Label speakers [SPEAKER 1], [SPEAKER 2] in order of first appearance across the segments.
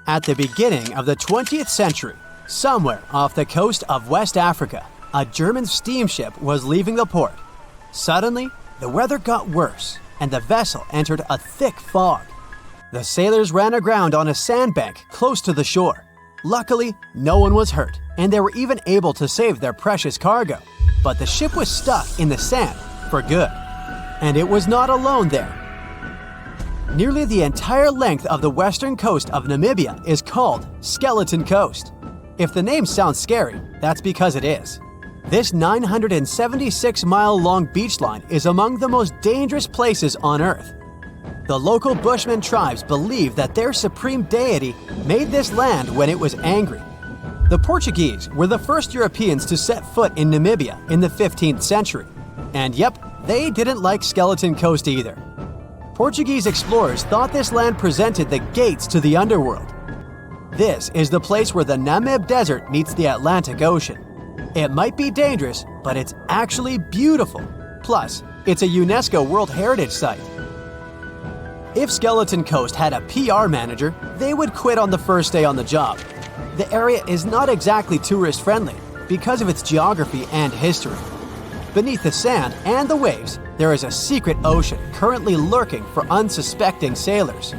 [SPEAKER 1] At the beginning of the 20th century, somewhere off the coast of West Africa, a German steamship was leaving the port. Suddenly, the weather got worse, and the vessel entered a thick fog. The sailors ran aground on a sandbank close to the shore. Luckily, no one was hurt, and they were even able to save their precious cargo. But the ship was stuck in the sand for good. And it was not alone there. Nearly the entire length of the western coast of Namibia is called Skeleton Coast. If the name sounds scary, that's because it is. This 976-mile-long beach line is among the most dangerous places on Earth. The local Bushman tribes believe that their supreme deity made this land when it was angry. The Portuguese were the first Europeans to set foot in Namibia in the 15th century. And yep, they didn't like Skeleton Coast either. Portuguese explorers thought this land presented the gates to the underworld. This is the place where the Namib Desert meets the Atlantic Ocean. It might be dangerous, but it's actually beautiful. Plus, it's a UNESCO World Heritage Site. If Skeleton Coast had a PR manager, they would quit on the first day on the job. The area is not exactly tourist-friendly because of its geography and history. Beneath the sand and the waves, there is a secret ocean currently lurking for unsuspecting sailors.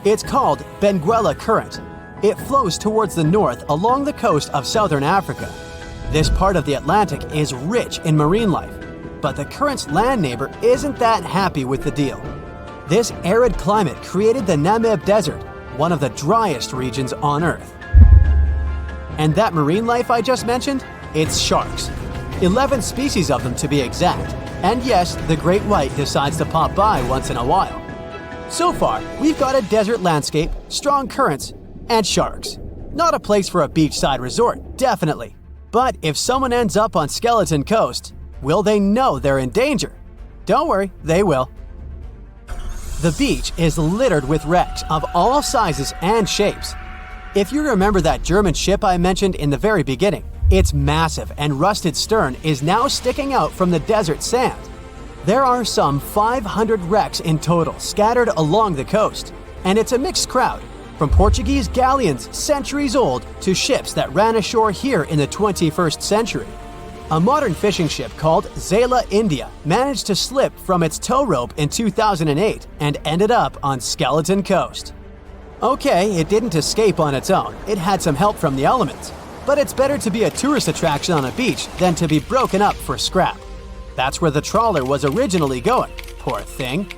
[SPEAKER 1] It's called Benguela Current. It flows towards the north along the coast of southern Africa. This part of the Atlantic is rich in marine life, but the current's land neighbor isn't that happy with the deal. This arid climate created the Namib Desert, one of the driest regions on Earth. And that marine life I just mentioned? It's sharks. 11 species of them to be exact. And yes, the great white decides to pop by once in a while. So far, we've got a desert landscape, strong currents, and sharks. Not a place for a beachside resort, definitely. But if someone ends up on Skeleton Coast, will they know they're in danger? Don't worry, they will. The beach is littered with wrecks of all sizes and shapes. If you remember that German ship I mentioned in the very beginning, its massive and rusted stern is now sticking out from the desert sand. There are some 500 wrecks in total scattered along the coast, and it's a mixed crowd, from Portuguese galleons centuries old to ships that ran ashore here in the 21st century. A modern fishing ship called Zela India managed to slip from its tow rope in 2008 and ended up on Skeleton Coast. Okay, it didn't escape on its own, it had some help from the elements. But it's better to be a tourist attraction on a beach than to be broken up for scrap. That's where the trawler was originally going, poor thing.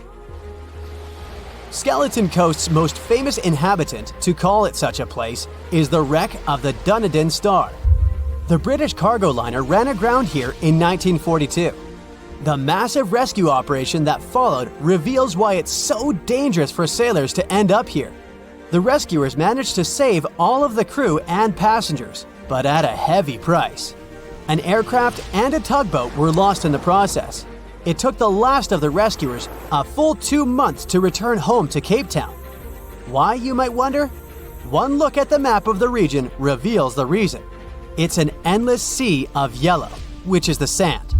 [SPEAKER 1] Skeleton Coast's most famous inhabitant, to call it such a place, is the wreck of the Dunedin Star. The British cargo liner ran aground here in 1942. The massive rescue operation that followed reveals why it's so dangerous for sailors to end up here. The rescuers managed to save all of the crew and passengers, but at a heavy price. An aircraft and a tugboat were lost in the process. It took the last of the rescuers a full 2 months to return home to Cape Town. Why, you might wonder? One look at the map of the region reveals the reason. It's an endless sea of yellow, which is the sand.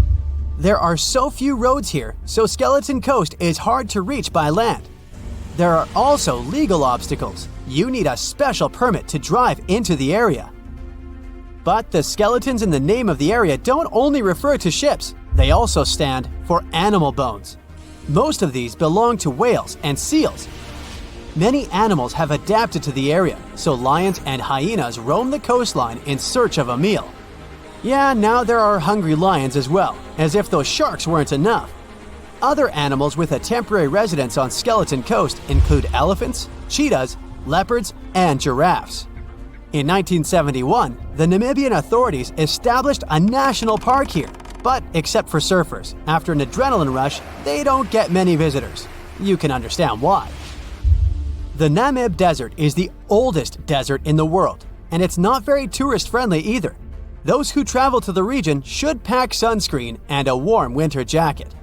[SPEAKER 1] There are so few roads here, so Skeleton Coast is hard to reach by land. There are also legal obstacles. You need a special permit to drive into the area. But the skeletons in the name of the area don't only refer to ships, they also stand for animal bones. Most of these belong to whales and seals. Many animals have adapted to the area, so lions and hyenas roam the coastline in search of a meal. Yeah, now there are hungry lions as well, as if those sharks weren't enough. Other animals with a temporary residence on Skeleton Coast include elephants, cheetahs, leopards, and giraffes. In 1971, the Namibian authorities established a national park here, but except for surfers, after an adrenaline rush, they don't get many visitors. You can understand why. The Namib Desert is the oldest desert in the world, and it's not very tourist-friendly either. Those who travel to the region should pack sunscreen and a warm winter jacket.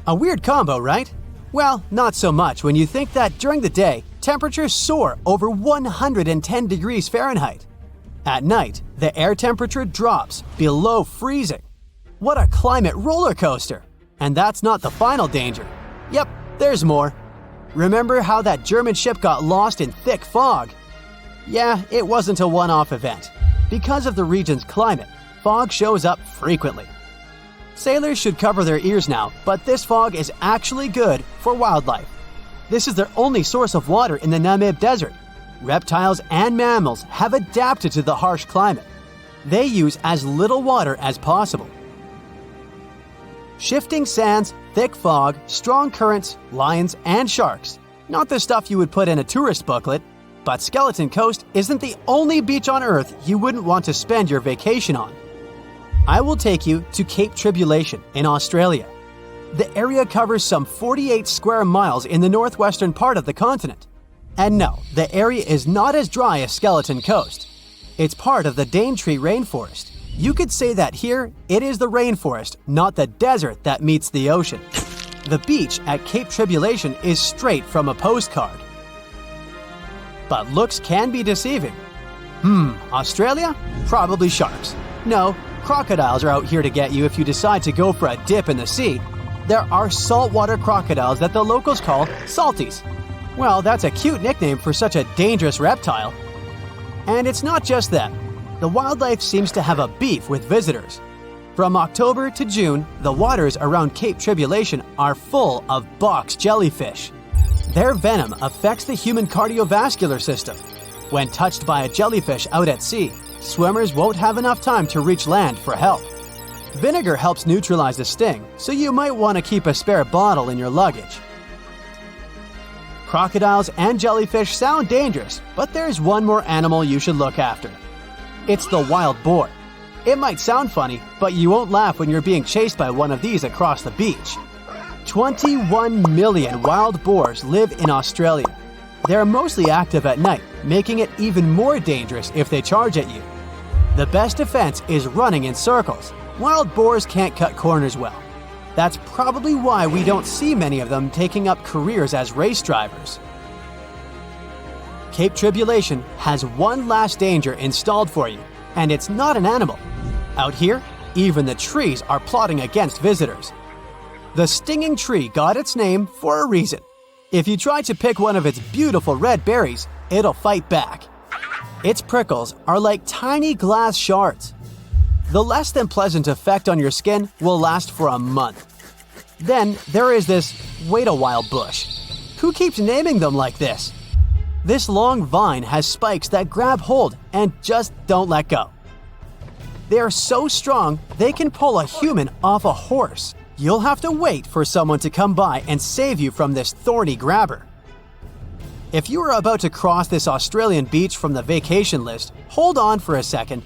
[SPEAKER 1] A weird combo, right? Well, not so much when you think that during the day, temperatures soar over 110 degrees Fahrenheit. At night, the air temperature drops below freezing. What a climate roller coaster! And that's not the final danger. Yep, there's more. Remember how that German ship got lost in thick fog? Yeah, it wasn't a one-off event. Because of the region's climate, fog shows up frequently. Sailors should cover their ears now, but this fog is actually good for wildlife. This is their only source of water in the Namib Desert. Reptiles and mammals have adapted to the harsh climate. They use as little water as possible. Shifting sands, thick fog, strong currents, lions, and sharks. Not the stuff you would put in a tourist booklet, but Skeleton Coast isn't the only beach on Earth you wouldn't want to spend your vacation on. I will take you to Cape Tribulation in Australia. The area covers some 48 square miles in the northwestern part of the continent. And no, the area is not as dry as Skeleton Coast. It's part of the Daintree rainforest. You could say that here, it is the rainforest, not the desert that meets the ocean. The beach at Cape Tribulation is straight from a postcard. But looks can be deceiving. Australia? Probably sharks. No, crocodiles are out here to get you if you decide to go for a dip in the sea. There are saltwater crocodiles that the locals call salties. Well, that's a cute nickname for such a dangerous reptile. And it's not just them. The wildlife seems to have a beef with visitors. From October to June, the waters around Cape Tribulation are full of box jellyfish. Their venom affects the human cardiovascular system. When touched by a jellyfish out at sea, swimmers won't have enough time to reach land for help. Vinegar helps neutralize the sting, so you might want to keep a spare bottle in your luggage. Crocodiles and jellyfish sound dangerous, but there's one more animal you should look after. It's the wild boar. It might sound funny, but you won't laugh when you're being chased by one of these across the beach. 21 million wild boars live in Australia. They're mostly active at night, making it even more dangerous if they charge at you. The best defense is running in circles. Wild boars can't cut corners well. That's probably why we don't see many of them taking up careers as race drivers. Cape Tribulation has one last danger installed for you, and it's not an animal. Out here, even the trees are plotting against visitors. The stinging tree got its name for a reason. If you try to pick one of its beautiful red berries, it'll fight back. Its prickles are like tiny glass shards. The less than pleasant effect on your skin will last for a month. Then there is this wait-a-while bush. Who keeps naming them like this? This long vine has spikes that grab hold and just don't let go. They are so strong they can pull a human off a horse. You'll have to wait for someone to come by and save you from this thorny grabber. If you are about to cross this Australian beach from the vacation list, hold on for a second.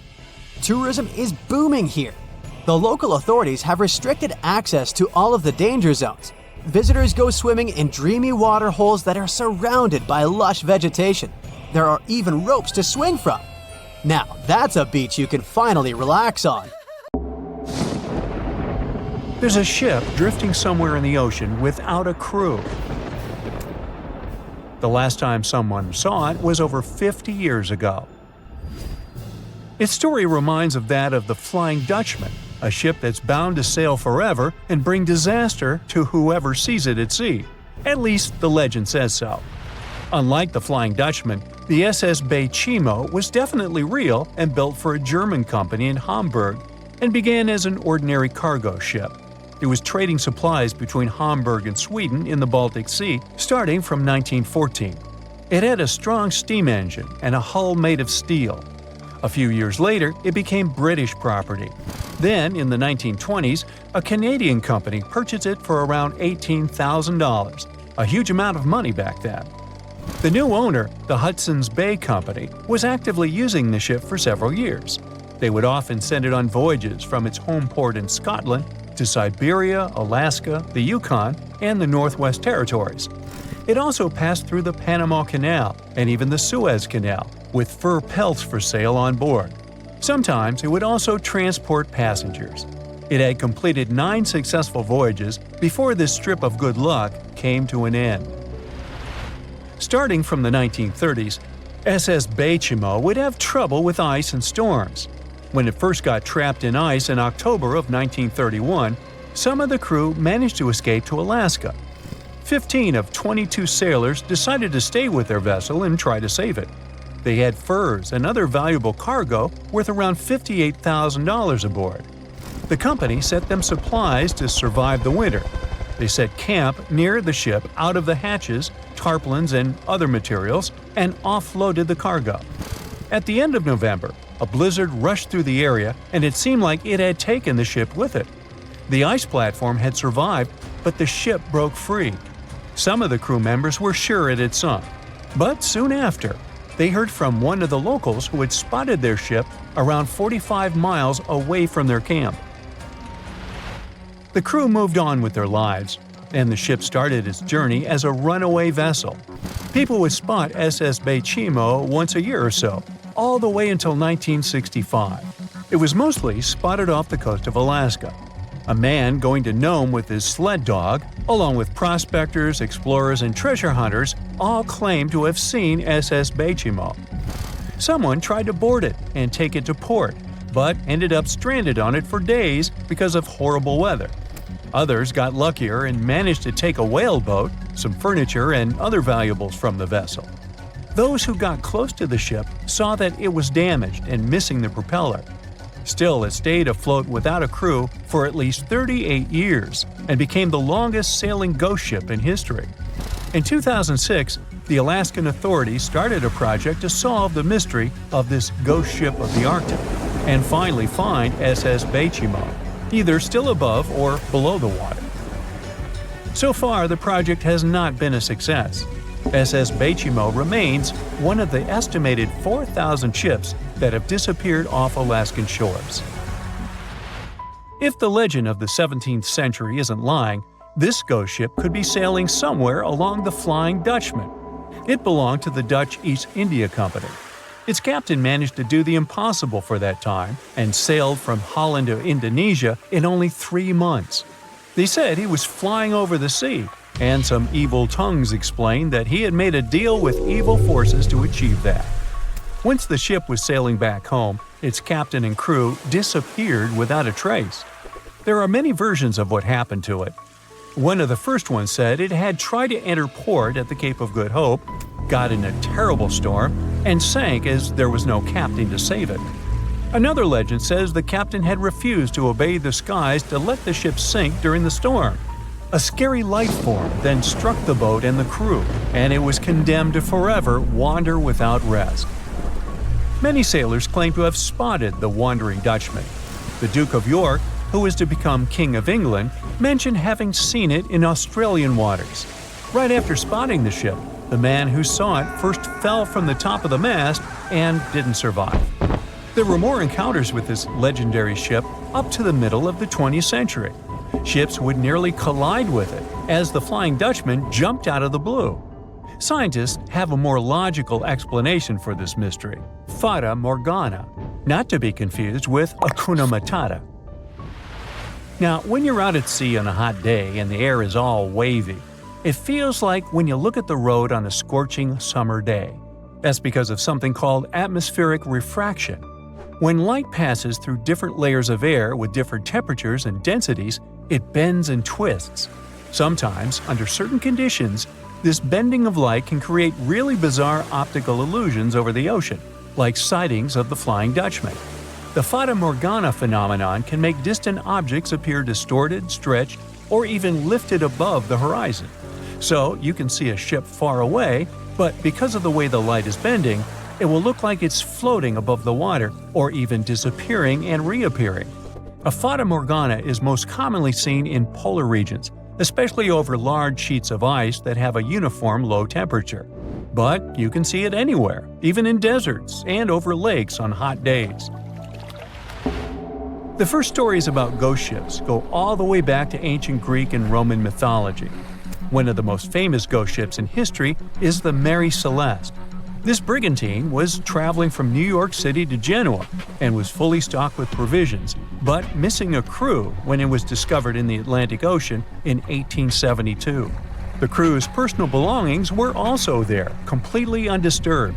[SPEAKER 1] Tourism is booming here. The local authorities have restricted access to all of the danger zones. Visitors go swimming in dreamy water holes that are surrounded by lush vegetation. There are even ropes to swing from. Now, that's a beach you can finally relax on.
[SPEAKER 2] There's a ship drifting somewhere in the ocean without a crew. The last time someone saw it was over 50 years ago. Its story reminds of that of the Flying Dutchman, a ship that's bound to sail forever and bring disaster to whoever sees it at sea. At least the legend says so. Unlike the Flying Dutchman, the SS Baychimo was definitely real and built for a German company in Hamburg and began as an ordinary cargo ship. It was trading supplies between Hamburg and Sweden in the Baltic Sea starting from 1914. It had a strong steam engine and a hull made of steel. A few years later, it became British property. Then, in the 1920s, a Canadian company purchased it for around $18,000, a huge amount of money back then. The new owner, the Hudson's Bay Company, was actively using the ship for several years. They would often send it on voyages from its home port in Scotland to Siberia, Alaska, the Yukon, and the Northwest Territories. It also passed through the Panama Canal and even the Suez Canal, with fur pelts for sale on board. Sometimes it would also transport passengers. It had completed 9 successful voyages before this strip of good luck came to an end. Starting from the 1930s, SS Baychimo would have trouble with ice and storms. When it first got trapped in ice in October of 1931, some of the crew managed to escape to Alaska. 15 of 22 sailors decided to stay with their vessel and try to save it. They had furs and other valuable cargo worth around $58,000 aboard. The company sent them supplies to survive the winter. They set camp near the ship out of the hatches, tarpaulins, and other materials, and offloaded the cargo. At the end of November, a blizzard rushed through the area, and it seemed like it had taken the ship with it. The ice platform had survived, but the ship broke free. Some of the crew members were sure it had sunk. But soon after, they heard from one of the locals who had spotted their ship around 45 miles away from their camp. The crew moved on with their lives, and the ship started its journey as a runaway vessel. People would spot SS Baychimo once a year or so, all the way until 1965. It was mostly spotted off the coast of Alaska. A man going to Nome with his sled dog, along with prospectors, explorers, and treasure hunters, all claimed to have seen SS Baychimo. Someone tried to board it and take it to port, but ended up stranded on it for days because of horrible weather. Others got luckier and managed to take a whaleboat, some furniture, and other valuables from the vessel. Those who got close to the ship saw that it was damaged and missing the propeller. Still, it stayed afloat without a crew for at least 38 years and became the longest sailing ghost ship in history. In 2006, the Alaskan authorities started a project to solve the mystery of this ghost ship of the Arctic and finally find SS Baychimo, either still above or below the water. So far, the project has not been a success. SS Baychimo remains one of the estimated 4,000 ships that have disappeared off Alaskan shores. If the legend of the 17th century isn't lying, this ghost ship could be sailing somewhere along the Flying Dutchman. It belonged to the Dutch East India Company. Its captain managed to do the impossible for that time and sailed from Holland to Indonesia in only 3 months. They said he was flying over the sea, and some evil tongues explained that he had made a deal with evil forces to achieve that. Once the ship was sailing back home, its captain and crew disappeared without a trace. There are many versions of what happened to it. One of the first ones said it had tried to enter port at the Cape of Good Hope, got in a terrible storm, and sank as there was no captain to save it. Another legend says the captain had refused to obey the skies to let the ship sink during the storm. A scary life form then struck the boat and the crew, and it was condemned to forever wander without rest. Many sailors claim to have spotted the wandering Dutchman. The Duke of York, who was to become King of England, mentioned having seen it in Australian waters. Right after spotting the ship, the man who saw it first fell from the top of the mast and didn't survive. There were more encounters with this legendary ship up to the middle of the 20th century. Ships would nearly collide with it as the Flying Dutchman jumped out of the blue. Scientists have a more logical explanation for this mystery: Fata Morgana, not to be confused with Hakuna Matata. Now, when you're out at sea on a hot day and the air is all wavy, it feels like when you look at the road on a scorching summer day. That's because of something called atmospheric refraction. When light passes through different layers of air with different temperatures and densities, it bends and twists. Sometimes, under certain conditions, this bending of light can create really bizarre optical illusions over the ocean, like sightings of the Flying Dutchman. The Fata Morgana phenomenon can make distant objects appear distorted, stretched, or even lifted above the horizon. So you can see a ship far away, but because of the way the light is bending, it will look like it's floating above the water or even disappearing and reappearing. A Fata Morgana is most commonly seen in polar regions, especially over large sheets of ice that have a uniform low temperature. But you can see it anywhere, even in deserts and over lakes on hot days. The first stories about ghost ships go all the way back to ancient Greek and Roman mythology. One of the most famous ghost ships in history is the Mary Celeste. This brigantine was traveling from New York City to Genoa and was fully stocked with provisions, but missing a crew when it was discovered in the Atlantic Ocean in 1872. The crew's personal belongings were also there, completely undisturbed.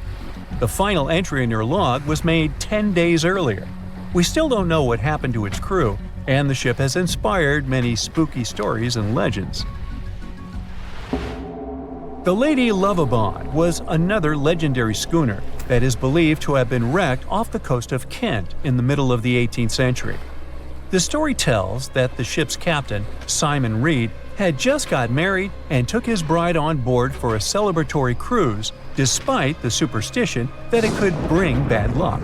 [SPEAKER 2] The final entry in their log was made 10 days earlier. We still don't know what happened to its crew, and the ship has inspired many spooky stories and legends. The Lady Lovibond was another legendary schooner that is believed to have been wrecked off the coast of Kent in the middle of the 18th century. The story tells that the ship's captain, Simon Reed, had just got married and took his bride on board for a celebratory cruise, despite the superstition that it could bring bad luck.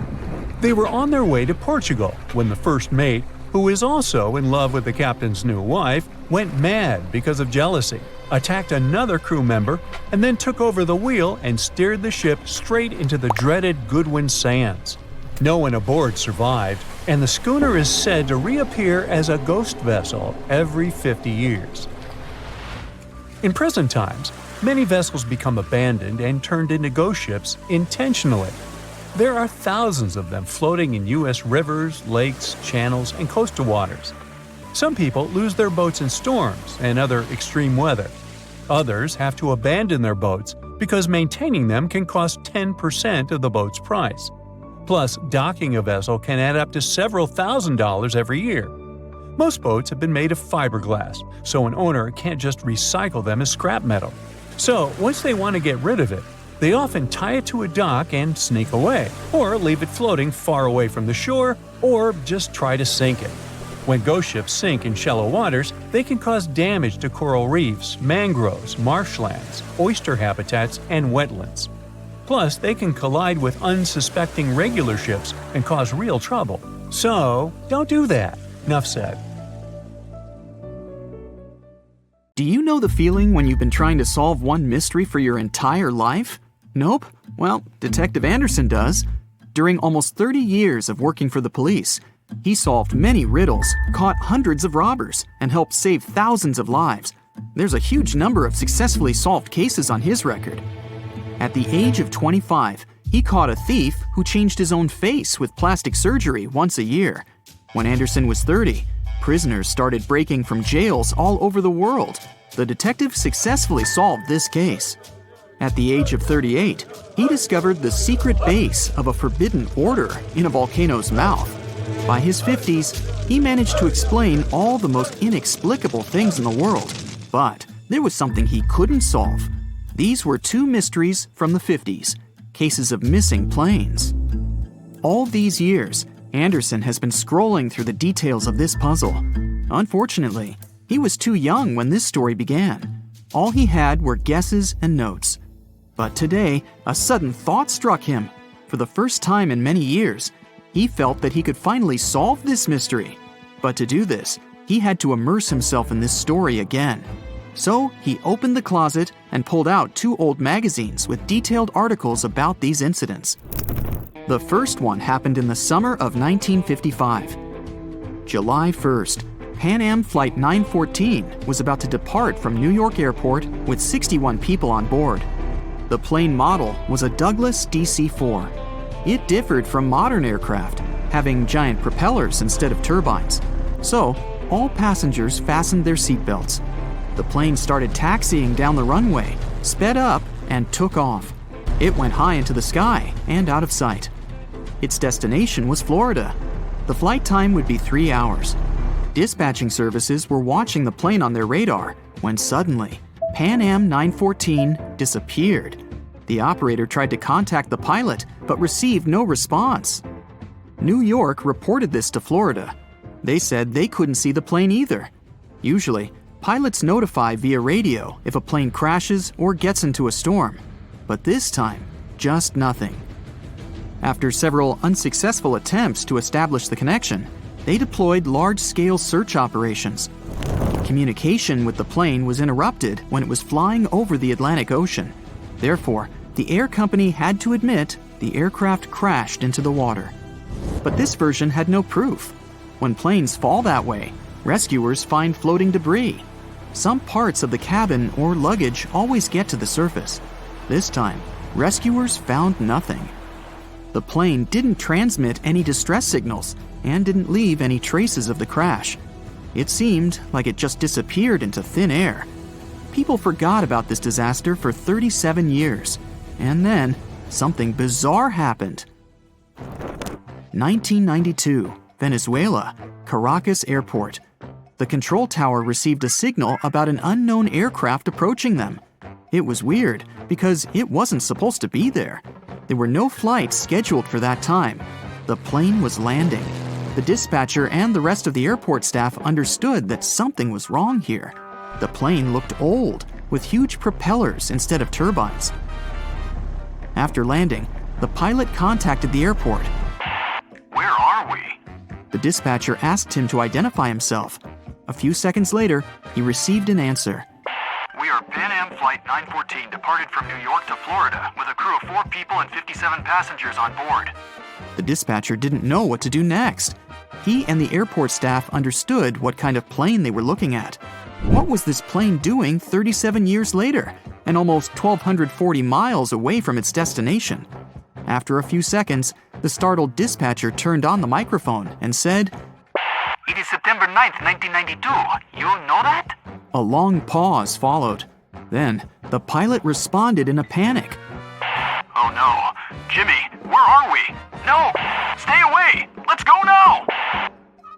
[SPEAKER 2] They were on their way to Portugal when the first mate, who is also in love with the captain's new wife, went mad because of jealousy, attacked another crew member, and then took over the wheel and steered the ship straight into the dreaded Goodwin Sands. No one aboard survived, and the schooner is said to reappear as a ghost vessel every 50 years. In present times, many vessels become abandoned and turned into ghost ships intentionally. There are thousands of them floating in U.S. rivers, lakes, channels, and coastal waters. Some people lose their boats in storms and other extreme weather. Others have to abandon their boats because maintaining them can cost 10% of the boat's price. Plus, docking a vessel can add up to several $1,000s every year. Most boats have been made of fiberglass, so an owner can't just recycle them as scrap metal. So, once they want to get rid of it, they often tie it to a dock and sneak away, or leave it floating far away from the shore, or just try to sink it. When ghost ships sink in shallow waters, they can cause damage to coral reefs, mangroves, marshlands, oyster habitats, and wetlands. Plus, they can collide with unsuspecting regular ships and cause real trouble. So, don't do that. Enough said.
[SPEAKER 3] Do you know the feeling when you've been trying to solve one mystery for your entire life? Nope? Well, Detective Anderson does. During almost 30 years of working for the police, he solved many riddles, caught hundreds of robbers, and helped save thousands of lives. There's a huge number of successfully solved cases on his record. At the age of 25, he caught a thief who changed his own face with plastic surgery once a year. When Anderson was 30, prisoners started breaking from jails all over the world. The detective successfully solved this case. At the age of 38, he discovered the secret base of a forbidden order in a volcano's mouth. By his 50s, he managed to explain all the most inexplicable things in the world. But there was something he couldn't solve. These were two mysteries from the 50s, cases of missing planes. All these years, Anderson has been scrolling through the details of this puzzle. Unfortunately, he was too young when this story began. All he had were guesses and notes. But today, a sudden thought struck him. For the first time in many years, he felt that he could finally solve this mystery. But to do this, he had to immerse himself in this story again. So he opened the closet and pulled out 2 old magazines with detailed articles about these incidents. The first one happened in the summer of 1955. July 1st, Pan Am Flight 914 was about to depart from New York Airport with 61 people on board. The plane model was a Douglas DC-4. It differed from modern aircraft, having giant propellers instead of turbines. So, all passengers fastened their seatbelts. The plane started taxiing down the runway, sped up, and took off. It went high into the sky and out of sight. Its destination was Florida. The flight time would be 3 hours. Dispatching services were watching the plane on their radar when suddenly, Pan Am 914 disappeared. The operator tried to contact the pilot but received no response. New York reported this to Florida. They said they couldn't see the plane either. Usually, pilots notify via radio if a plane crashes or gets into a storm. But this time, just nothing. After several unsuccessful attempts to establish the connection, they deployed large-scale search operations. Communication with the plane was interrupted when it was flying over the Atlantic Ocean. Therefore, the air company had to admit the aircraft crashed into the water. But this version had no proof. When planes fall that way, rescuers find floating debris. Some parts of the cabin or luggage always get to the surface. This time, rescuers found nothing. The plane didn't transmit any distress signals and didn't leave any traces of the crash. It seemed like it just disappeared into thin air. People forgot about this disaster for 37 years. And then, something bizarre happened. 1992, Venezuela, Caracas Airport. The control tower received a signal about an unknown aircraft approaching them. It was weird because it wasn't supposed to be there. There were no flights scheduled for that time. The plane was landing. The dispatcher and the rest of the airport staff understood that something was wrong here. The plane looked old, with huge propellers instead of turbines. After landing, the pilot contacted the airport.
[SPEAKER 4] Where are we?
[SPEAKER 3] The dispatcher asked him to identify himself. A few seconds later, he received an answer.
[SPEAKER 4] We are Pan Am Flight 914, departed from New York to Florida, with a crew of 4 people and 57 passengers on board.
[SPEAKER 3] The dispatcher didn't know what to do next. He and the airport staff understood what kind of plane they were looking at. What was this plane doing 37 years later, and almost 1,240 miles away from its destination? After a few seconds, the startled dispatcher turned on the microphone and said,
[SPEAKER 4] It is September 9th, 1992. You know that?
[SPEAKER 3] A long pause followed. Then, the pilot responded in a panic.
[SPEAKER 4] Oh no. Jimmy, where are we? No! Stay away! Let's go now!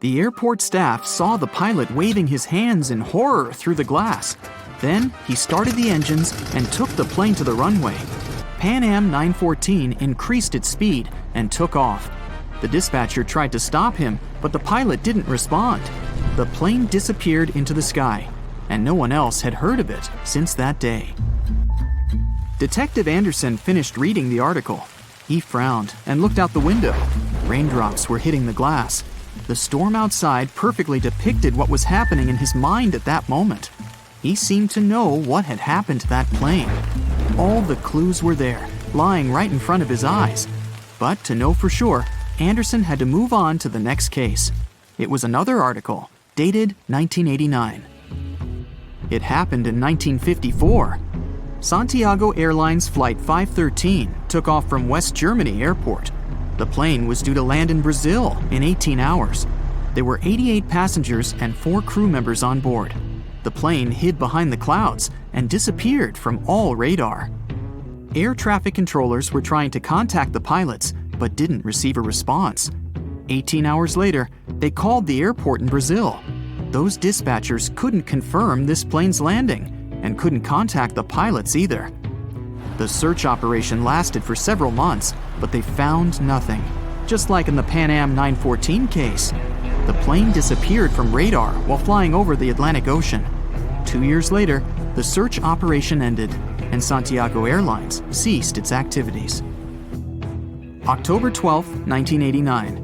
[SPEAKER 3] The airport staff saw the pilot waving his hands in horror through the glass. Then, he started the engines and took the plane to the runway. Pan Am 914 increased its speed and took off. The dispatcher tried to stop him, but the pilot didn't respond. The plane disappeared into the sky, and no one else had heard of it since that day. Detective Anderson finished reading the article. He frowned and looked out the window. Raindrops were hitting the glass. The storm outside perfectly depicted what was happening in his mind at that moment. He seemed to know what had happened to that plane. All the clues were there, lying right in front of his eyes. But to know for sure, Anderson had to move on to the next case. It was another article, dated 1989. It happened in 1954. Santiago Airlines Flight 513 took off from West Germany Airport. The plane was due to land in Brazil in 18 hours. There were 88 passengers and 4 crew members on board. The plane hid behind the clouds and disappeared from all radar. Air traffic controllers were trying to contact the pilots, but didn't receive a response. 18 hours later, they called the airport in Brazil. Those dispatchers couldn't confirm this plane's landing and couldn't contact the pilots either. The search operation lasted for several months, but they found nothing. Just like in the Pan Am 914 case, the plane disappeared from radar while flying over the Atlantic Ocean. 2 years later, the search operation ended, and Santiago Airlines ceased its activities. October 12, 1989.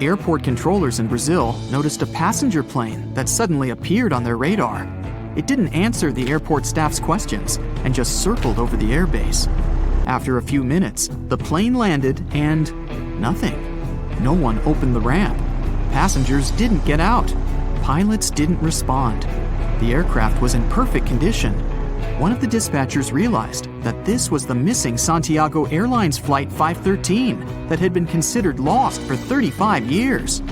[SPEAKER 3] Airport controllers in Brazil noticed a passenger plane that suddenly appeared on their radar. It didn't answer the airport staff's questions and just circled over the airbase. After a few minutes, the plane landed and nothing. No one opened the ramp. Passengers didn't get out. Pilots didn't respond. The aircraft was in perfect condition. One of the dispatchers realized that this was the missing Santiago Airlines Flight 513 that had been considered lost for 35 years.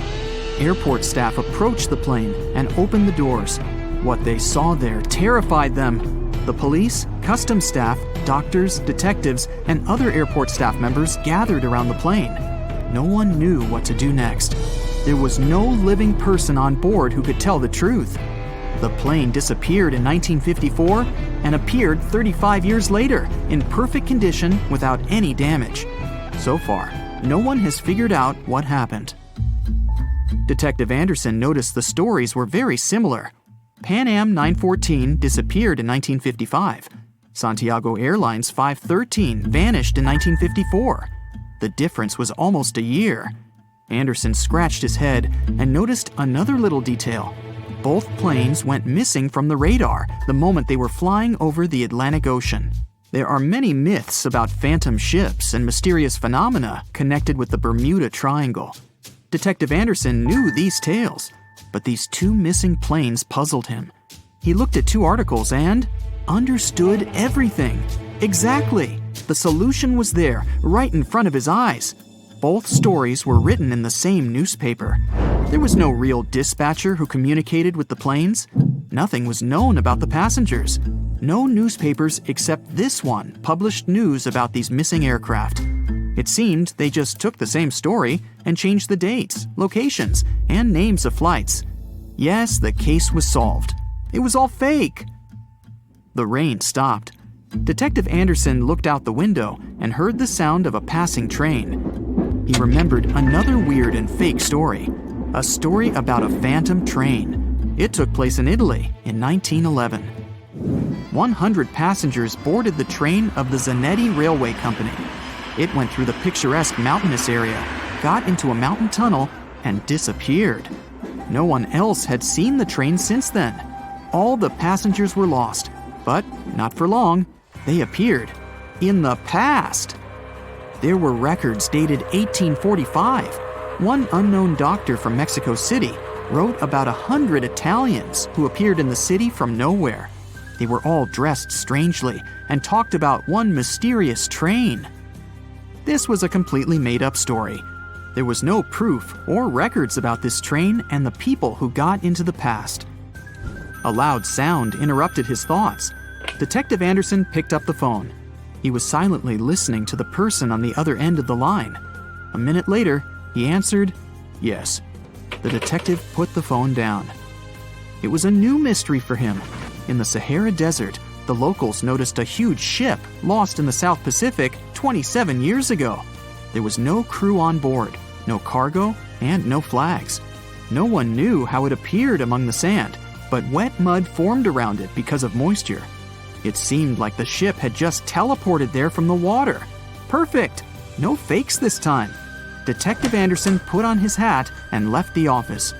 [SPEAKER 3] Airport staff approached the plane and opened the doors. What they saw there terrified them. The police, customs staff, doctors, detectives, and other airport staff members gathered around the plane. No one knew what to do next. There was no living person on board who could tell the truth. The plane disappeared in 1954 and appeared 35 years later in perfect condition without any damage. So far, no one has figured out what happened. Detective Anderson noticed the stories were very similar. Pan Am 914 disappeared in 1955. Santiago Airlines 513 vanished in 1954. The difference was almost a year. Anderson scratched his head and noticed another little detail. Both planes went missing from the radar the moment they were flying over the Atlantic Ocean. There are many myths about phantom ships and mysterious phenomena connected with the Bermuda Triangle. Detective Anderson knew these tales, but these 2 missing planes puzzled him. He looked at 2 articles and understood everything. Exactly! The solution was there, right in front of his eyes. Both stories were written in the same newspaper. There was no real dispatcher who communicated with the planes. Nothing was known about the passengers. No newspapers except this one published news about these missing aircraft. It seemed they just took the same story and changed the dates, locations, and names of flights. Yes, the case was solved. It was all fake. The rain stopped. Detective Anderson looked out the window and heard the sound of a passing train. He remembered another weird and fake story, a story about a phantom train. It took place in Italy in 1911. 100 passengers boarded the train of the Zanetti Railway Company. It went through the picturesque mountainous area, got into a mountain tunnel, and disappeared. No one else had seen the train since then. All the passengers were lost, but not for long. They appeared in the past. There were records dated 1845. One unknown doctor from Mexico City wrote about 100 Italians who appeared in the city from nowhere. They were all dressed strangely and talked about one mysterious train. This was a completely made-up story. There was no proof or records about this train and the people who got into the past. A loud sound interrupted his thoughts. Detective Anderson picked up the phone. He was silently listening to the person on the other end of the line. A minute later, he answered, "Yes." The detective put the phone down. It was a new mystery for him. In the Sahara Desert, the locals noticed a huge ship lost in the South Pacific 27 years ago. There was no crew on board, no cargo, and no flags. No one knew how it appeared among the sand, but wet mud formed around it because of moisture. It seemed like the ship had just teleported there from the water. Perfect! No fakes this time. Detective Anderson put on his hat and left the office.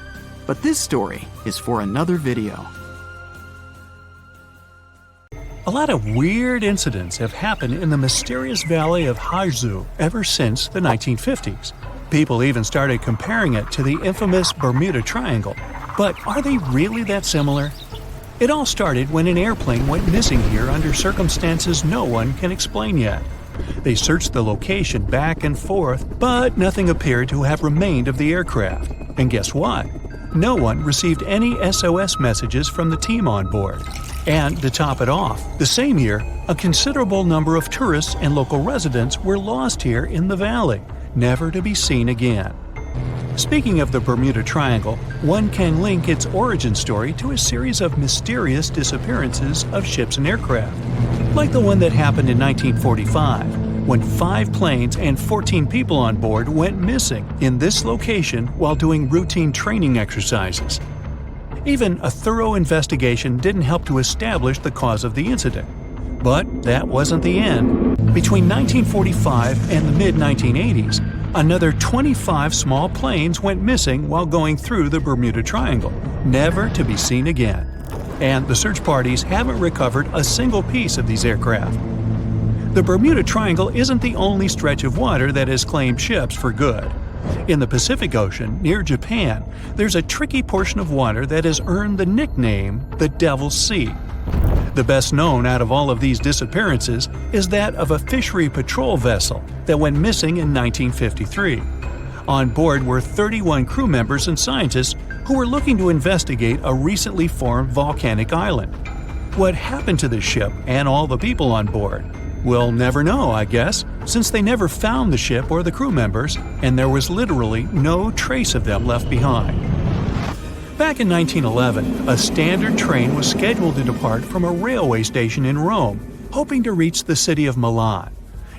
[SPEAKER 3] But this story is for another video.
[SPEAKER 2] A lot of weird incidents have happened in the mysterious valley of Hajzu ever since the 1950s. People even started comparing it to the infamous Bermuda Triangle. But are they really that similar? It all started when an airplane went missing here under circumstances no one can explain yet. They searched the location back and forth, but nothing appeared to have remained of the aircraft. And guess what? No one received any SOS messages from the team on board. And to top it off, the same year, a considerable number of tourists and local residents were lost here in the valley, never to be seen again. Speaking of the Bermuda Triangle, one can link its origin story to a series of mysterious disappearances of ships and aircraft, like the one that happened in 1945, when 5 planes and 14 people on board went missing in this location while doing routine training exercises. Even a thorough investigation didn't help to establish the cause of the incident. But that wasn't the end. Between 1945 and the mid-1980s, another 25 small planes went missing while going through the Bermuda Triangle, never to be seen again. And the search parties haven't recovered a single piece of these aircraft. The Bermuda Triangle isn't the only stretch of water that has claimed ships for good. In the Pacific Ocean, near Japan, there's a tricky portion of water that has earned the nickname the Devil's Sea. The best known out of all of these disappearances is that of a fishery patrol vessel that went missing in 1953. On board were 31 crew members and scientists who were looking to investigate a recently formed volcanic island. What happened to the ship and all the people on board? We'll never know, I guess, since they never found the ship or the crew members, and there was literally no trace of them left behind. Back in 1911, a standard train was scheduled to depart from a railway station in Rome, hoping to reach the city of Milan.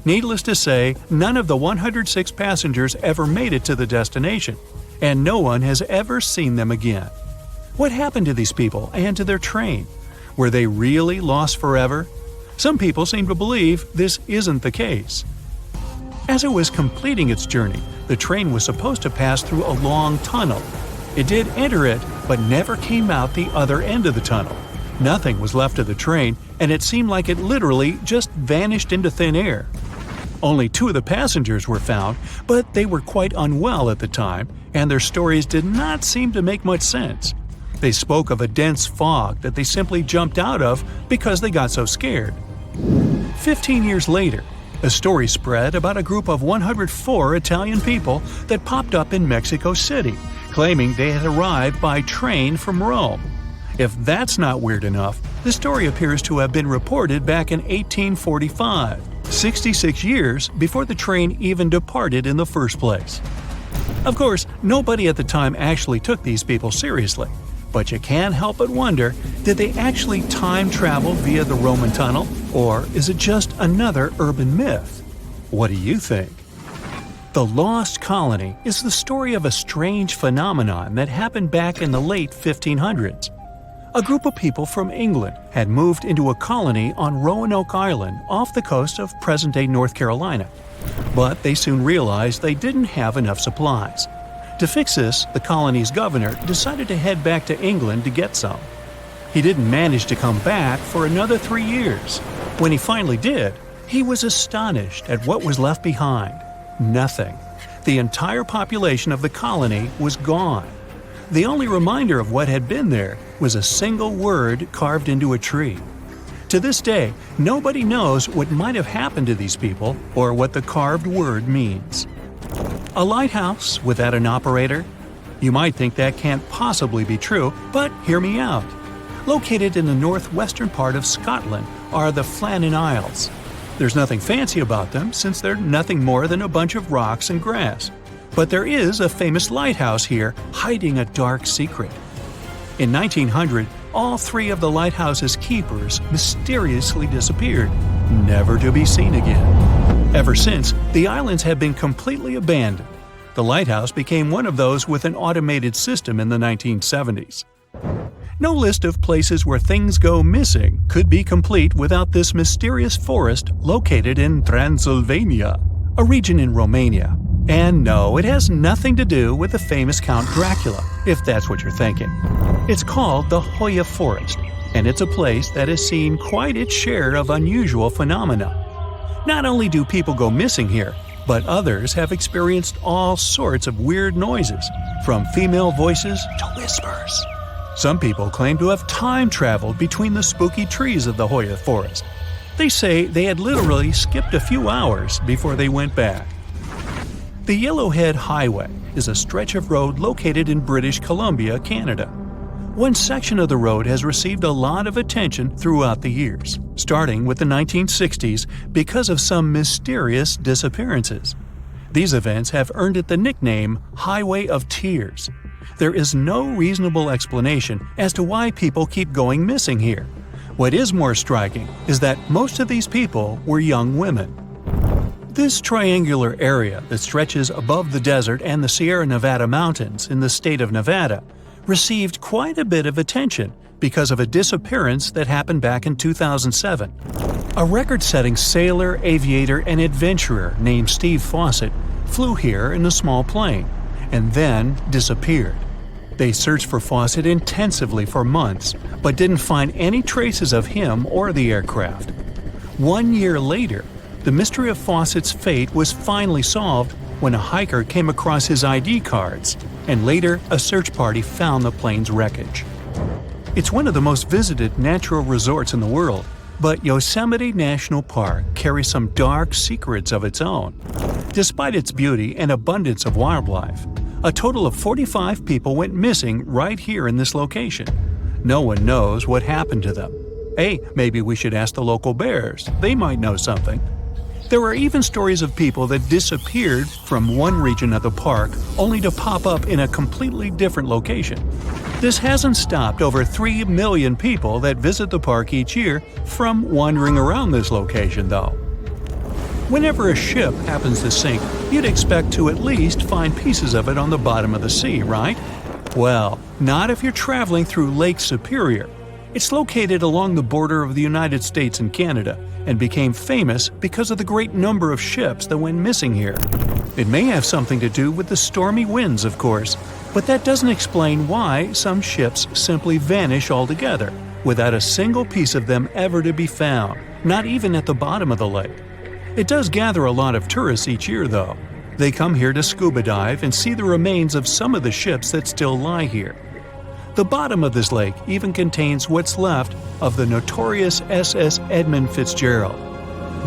[SPEAKER 2] Needless to say, none of the 106 passengers ever made it to the destination, and no one has ever seen them again. What happened to these people and to their train? Were they really lost forever? Some people seem to believe this isn't the case. As it was completing its journey, the train was supposed to pass through a long tunnel. It did enter it, but never came out the other end of the tunnel. Nothing was left of the train, and it seemed like it literally just vanished into thin air. Only 2 of the passengers were found, but they were quite unwell at the time, and their stories did not seem to make much sense. They spoke of a dense fog that they simply jumped out of because they got so scared. 15 years later, a story spread about a group of 104 Italian people that popped up in Mexico City, claiming they had arrived by train from Rome. If that's not weird enough, the story appears to have been reported back in 1845, 66 years before the train even departed in the first place. Of course, nobody at the time actually took these people seriously, But you can't help but wonder, did they actually time travel via the Roman tunnel, or is it just another urban myth? What do you think? The Lost Colony is the story of a strange phenomenon that happened back in the late 1500s. A group of people from England had moved into a colony on Roanoke Island off the coast of present-day North Carolina. But they soon realized they didn't have enough supplies. To fix this, the colony's governor decided to head back to England to get some. He didn't manage to come back for another 3 years. When he finally did, he was astonished at what was left behind. Nothing. The entire population of the colony was gone. The only reminder of what had been there was a single word carved into a tree. To this day, nobody knows what might have happened to these people or what the carved word means. A lighthouse without an operator? You might think that can't possibly be true, but hear me out. Located in the northwestern part of Scotland are the Flannan Isles. There's nothing fancy about them since they're nothing more than a bunch of rocks and grass. But there is a famous lighthouse here hiding a dark secret. In 1900, all 3 of the lighthouse's keepers mysteriously disappeared, never to be seen again. Ever since, the islands have been completely abandoned. The lighthouse became one of those with an automated system in the 1970s. No list of places where things go missing could be complete without this mysterious forest located in Transylvania, a region in Romania. And no, it has nothing to do with the famous Count Dracula, if that's what you're thinking. It's called the Hoya Forest, and it's a place that has seen quite its share of unusual phenomena. Not only do people go missing here, but others have experienced all sorts of weird noises, from female voices to whispers. Some people claim to have time traveled between the spooky trees of the Hoya Forest. They say they had literally skipped a few hours before they went back. The Yellowhead Highway is a stretch of road located in British Columbia, Canada. One section of the road has received a lot of attention throughout the years, starting with the 1960s because of some mysterious disappearances. These events have earned it the nickname Highway of Tears. There is no reasonable explanation as to why people keep going missing here. What is more striking is that most of these people were young women. This triangular area that stretches above the desert and the Sierra Nevada mountains in the state of Nevada received quite a bit of attention because of a disappearance that happened back in 2007. A record-setting sailor, aviator, and adventurer named Steve Fawcett flew here in a small plane and then disappeared. They searched for Fawcett intensively for months, but didn't find any traces of him or the aircraft. 1 year later, the mystery of Fawcett's fate was finally solved when a hiker came across his ID cards, and later a search party found the plane's wreckage. It's one of the most visited natural resorts in the world, but Yosemite National Park carries some dark secrets of its own. Despite its beauty and abundance of wildlife, a total of 45 people went missing right here in this location. No one knows what happened to them. Hey, maybe we should ask the local bears. They might know something. There are even stories of people that disappeared from one region of the park only to pop up in a completely different location. This hasn't stopped over 3 million people that visit the park each year from wandering around this location, though. Whenever a ship happens to sink, you'd expect to at least find pieces of it on the bottom of the sea, right? Well, not if you're traveling through Lake Superior. It's located along the border of the United States and Canada, and became famous because of the great number of ships that went missing here. It may have something to do with the stormy winds, of course, but that doesn't explain why some ships simply vanish altogether, without a single piece of them ever to be found, not even at the bottom of the lake. It does gather a lot of tourists each year, though. They come here to scuba dive and see the remains of some of the ships that still lie here. The bottom of this lake even contains what's left of the notorious SS Edmund Fitzgerald.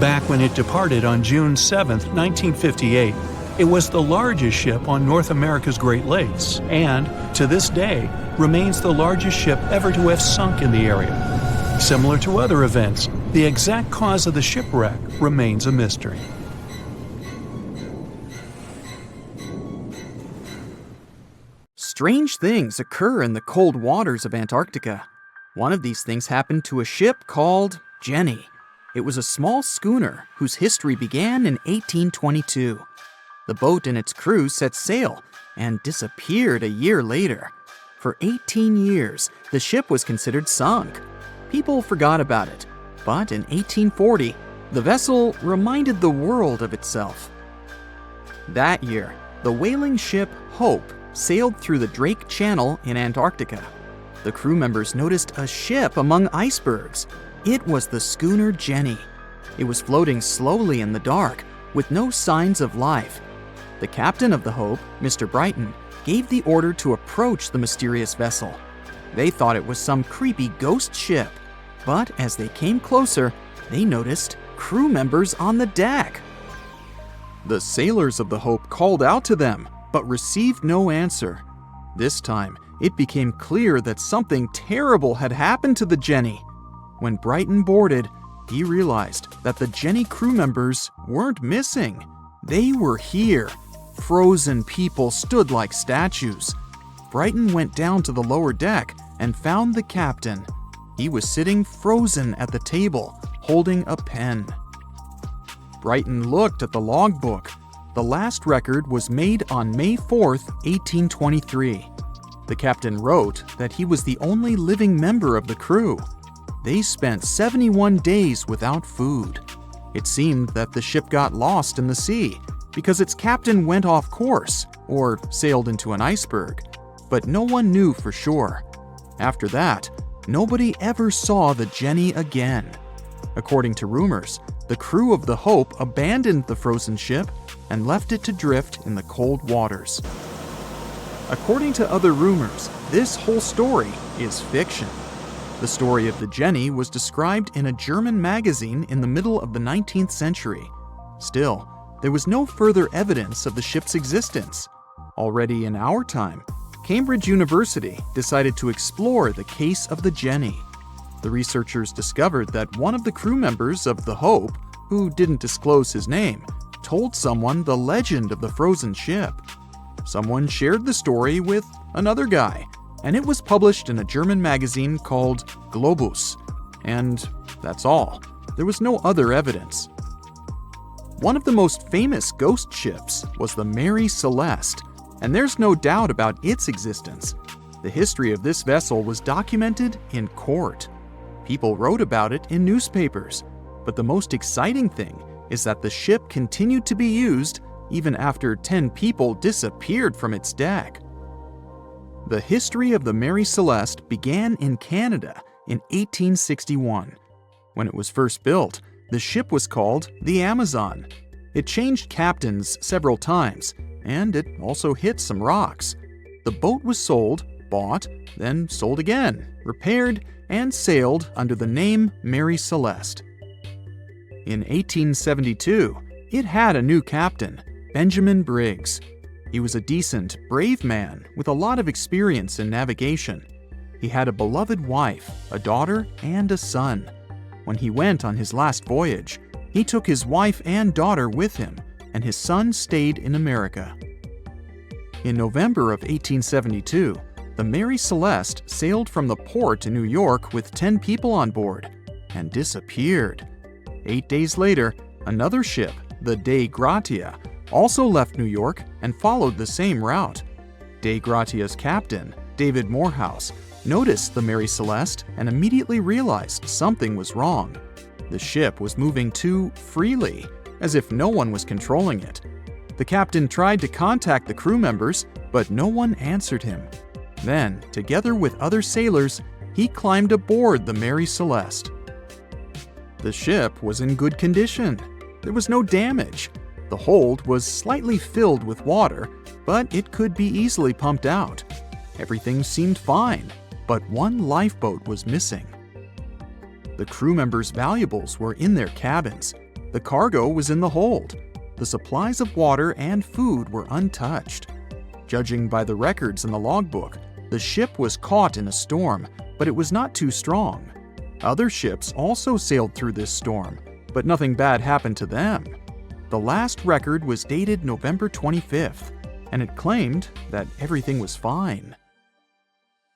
[SPEAKER 2] Back when it departed on June 7, 1958, it was the largest ship on North America's Great Lakes and, to this day, remains the largest ship ever to have sunk in the area. Similar to other events, the exact cause of the shipwreck remains a mystery.
[SPEAKER 3] Strange things occur in the cold waters of Antarctica. One of these things happened to a ship called Jenny. It was a small schooner whose history began in 1822. The boat and its crew set sail and disappeared a year later. For 18 years, the ship was considered sunk. People forgot about it, but in 1840, the vessel reminded the world of itself. That year, the whaling ship Hope sailed through the Drake Channel in Antarctica. The crew members noticed a ship among icebergs. It was the schooner Jenny. It was floating slowly in the dark, with no signs of life. The captain of the Hope, Mr. Brighton, gave the order to approach the mysterious vessel. They thought it was some creepy ghost ship, but as they came closer, they noticed crew members on the deck. The sailors of the Hope called out to them, but received no answer. This time, it became clear that something terrible had happened to the Jenny. When Brighton boarded, he realized that the Jenny crew members weren't missing. They were here. Frozen people stood like statues. Brighton went down to the lower deck and found the captain. He was sitting frozen at the table, holding a pen. Brighton looked at the logbook. The last record was made on May 4th, 1823. The captain wrote that he was the only living member of the crew. They spent 71 days without food. It seemed that the ship got lost in the sea because its captain went off course or sailed into an iceberg, but no one knew for sure. After that, nobody ever saw the Jenny again. According to rumors, the crew of the Hope abandoned the frozen ship and left it to drift in the cold waters. According to other rumors, this whole story is fiction. The story of the Jenny was described in a German magazine in the middle of the 19th century. Still, there was no further evidence of the ship's existence. Already in our time, Cambridge University decided to explore the case of the Jenny. The researchers discovered that one of the crew members of the Hope, who didn't disclose his name, told someone the legend of the frozen ship. Someone shared the story with another guy, and it was published in a German magazine called Globus. And that's all. There was no other evidence. One of the most famous ghost ships was the Mary Celeste, and there's no doubt about its existence. The history of this vessel was documented in court. People wrote about it in newspapers, but the most exciting thing is that the ship continued to be used even after 10 people disappeared from its deck. The history of the Mary Celeste began in Canada in 1861. When it was first built, the ship was called the Amazon. It changed captains several times, and it also hit some rocks. The boat was sold, bought, then sold again, repaired, and sailed under the name Mary Celeste. In 1872, it had a new captain, Benjamin Briggs. He was a decent, brave man with a lot of experience in navigation. He had a beloved wife, a daughter, and a son. When he went on his last voyage, he took his wife and daughter with him, and his son stayed in America. In November of 1872, the Mary Celeste sailed from the port in New York with 10 people on board and disappeared. 8 days later, another ship, the Dei Gratia, also left New York and followed the same route. Dei Gratia's captain, David Morehouse, noticed the Mary Celeste and immediately realized something was wrong. The ship was moving too freely, as if no one was controlling it. The captain tried to contact the crew members, but no one answered him. Then, together with other sailors, he climbed aboard the Mary Celeste. The ship was in good condition. There was no damage. The hold was slightly filled with water, but it could be easily pumped out. Everything seemed fine, but one lifeboat was missing. The crew members' valuables were in their cabins. The cargo was in the hold. The supplies of water and food were untouched. Judging by the records in the logbook, the ship was caught in a storm, but it was not too strong. Other ships also sailed through this storm, but nothing bad happened to them. The last record was dated November 25th. and it claimed that everything was fine.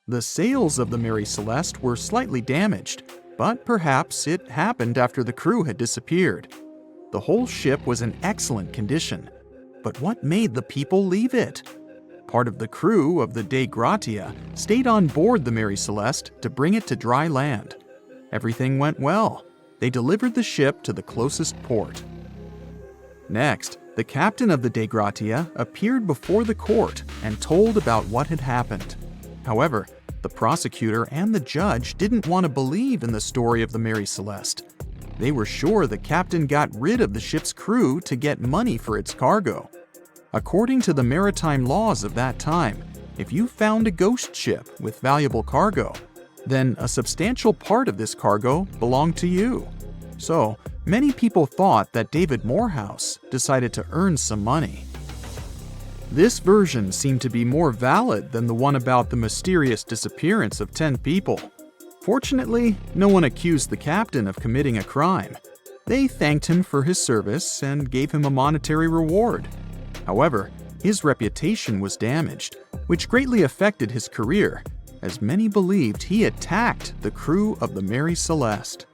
[SPEAKER 3] The sails of the Mary Celeste were slightly damaged, but perhaps it happened after the crew had disappeared. The whole ship was in excellent condition, but what made the people leave it? Part of the crew of the Dei Gratia stayed on board the Mary Celeste to bring it to dry land. Everything went well. They delivered the ship to the closest port. Next, the captain of the Dei Gratia appeared before the court and told about what had happened. However, the prosecutor and the judge didn't want to believe in the story of the Mary Celeste. They were sure the captain got rid of the ship's crew to get money for its cargo. According to the maritime laws of that time, if you found a ghost ship with valuable cargo, then a substantial part of this cargo belonged to you. So, many people thought that David Morehouse decided to earn some money. This version seemed to be more valid than the one about the mysterious disappearance of 10 people. Fortunately, no one accused the captain of committing a crime. They thanked him for his service and gave him a monetary reward. However, his reputation was damaged, which greatly affected his career, as many believed he attacked the crew of the Mary Celeste.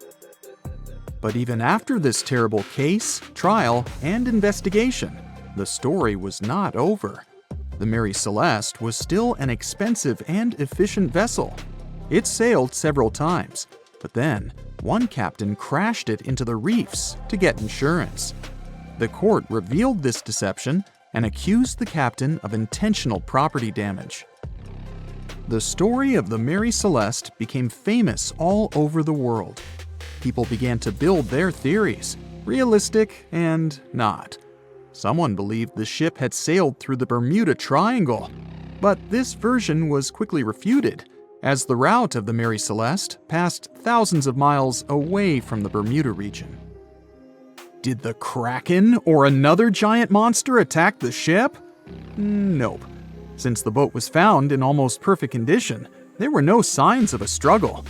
[SPEAKER 3] But even after this terrible case, trial, and investigation, the story was not over. The Mary Celeste was still an expensive and efficient vessel. It sailed several times, but then one captain crashed it into the reefs to get insurance. The court revealed this deception and accused the captain of intentional property damage. The story of the Mary Celeste became famous all over the world. People began to build their theories, realistic and not. Someone believed the ship had sailed through the Bermuda Triangle, but this version was quickly refuted, as the route of the Mary Celeste passed thousands of miles away from the Bermuda region. Did the Kraken or another giant monster attack the ship? Nope. Since the boat was found in almost perfect condition, there were no signs of a struggle.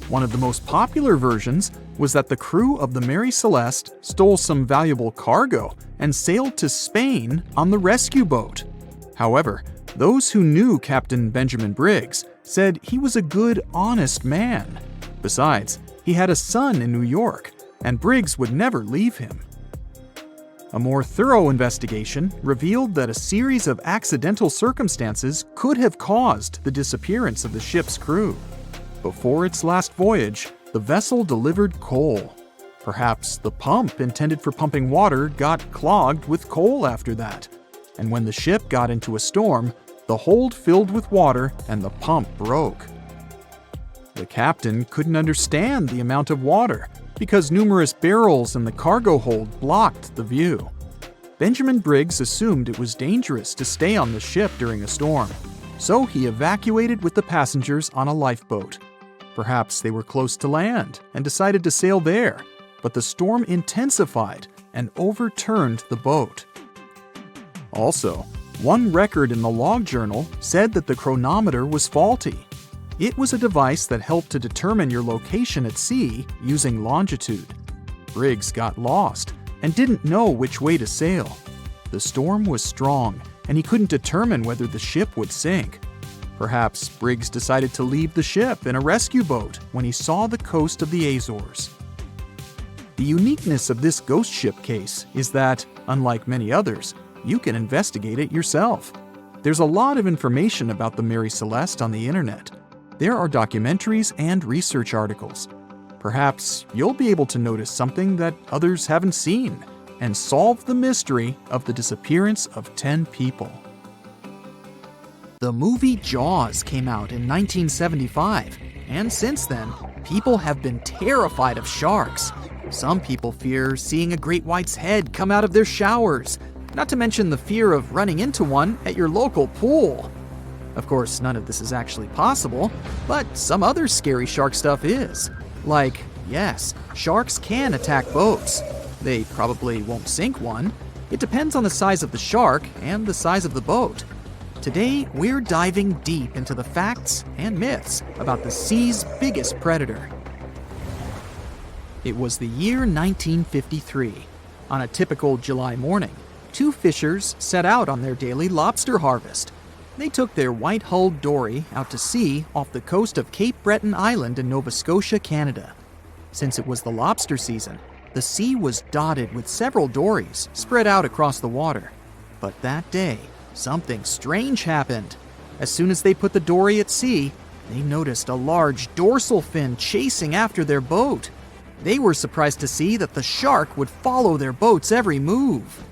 [SPEAKER 3] One of the most popular versions was that the crew of the Mary Celeste stole some valuable cargo and sailed to Spain on the rescue boat. However, those who knew Captain Benjamin Briggs said he was a good, honest man. Besides, he had a son in New York, and Briggs would never leave him. A more thorough investigation revealed that a series of accidental circumstances could have caused the disappearance of the ship's crew. Before its last voyage, the vessel delivered coal. Perhaps the pump intended for pumping water got clogged with coal after that, and when the ship got into a storm, the hold filled with water and the pump broke. The captain couldn't understand the amount of water because numerous barrels in the cargo hold blocked the view. Benjamin Briggs assumed it was dangerous to stay on the ship during a storm, so he evacuated with the passengers on a lifeboat. Perhaps they were close to land and decided to sail there, but the storm intensified and overturned the boat. Also, one record in the log journal said that the chronometer was faulty. It was a device that helped to determine your location at sea using longitude. Briggs got lost and didn't know which way to sail. The storm was strong, and he couldn't determine whether the ship would sink. Perhaps Briggs decided to leave the ship in a rescue boat when he saw the coast of the Azores. The uniqueness of this ghost ship case is that, unlike many others, you can investigate it yourself. There's a lot of information about the Mary Celeste on the internet. There are documentaries and research articles. Perhaps you'll be able to notice something that others haven't seen and solve the mystery of the disappearance of 10 people. The movie Jaws came out in 1975, and since then, people have been terrified of sharks. Some people fear seeing a great white's head come out of their showers, not to mention the fear of running into one at your local pool. Of course, none of this is actually possible, but some other scary shark stuff is. Like, yes, sharks can attack boats. They probably won't sink one. It depends on the size of the shark and the size of the boat. Today, we're diving deep into the facts and myths about the sea's biggest predator. It was the year 1953. On a typical July morning, two fishers set out on their daily lobster harvest. They took their white-hulled dory out to sea off the coast of Cape Breton Island in Nova Scotia, Canada. Since it was the lobster season, the sea was dotted with several dories spread out across the water. But that day, something strange happened. As soon as they put the dory at sea, they noticed a large dorsal fin chasing after their boat. They were surprised to see that the shark would follow their boat's every move.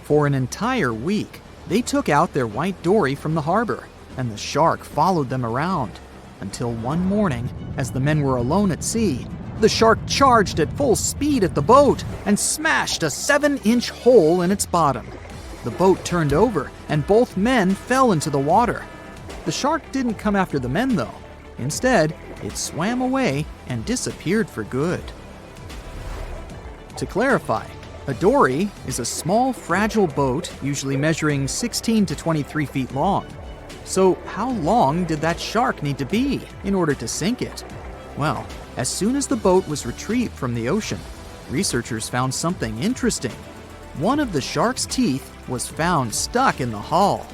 [SPEAKER 3] For an entire week, they took out their white dory from the harbor, and the shark followed them around, until one morning, as the men were alone at sea, the shark charged at full speed at the boat and smashed a 7-inch hole in its bottom. The boat turned over, and both men fell into the water. The shark didn't come after the men, though. Instead, it swam away and disappeared for good. To clarify, a dory is a small, fragile boat usually measuring 16 to 23 feet long. So how long did that shark need to be in order to sink it? Well, as soon as the boat was retrieved from the ocean, researchers found something interesting. One of the shark's teeth was found stuck in the hull.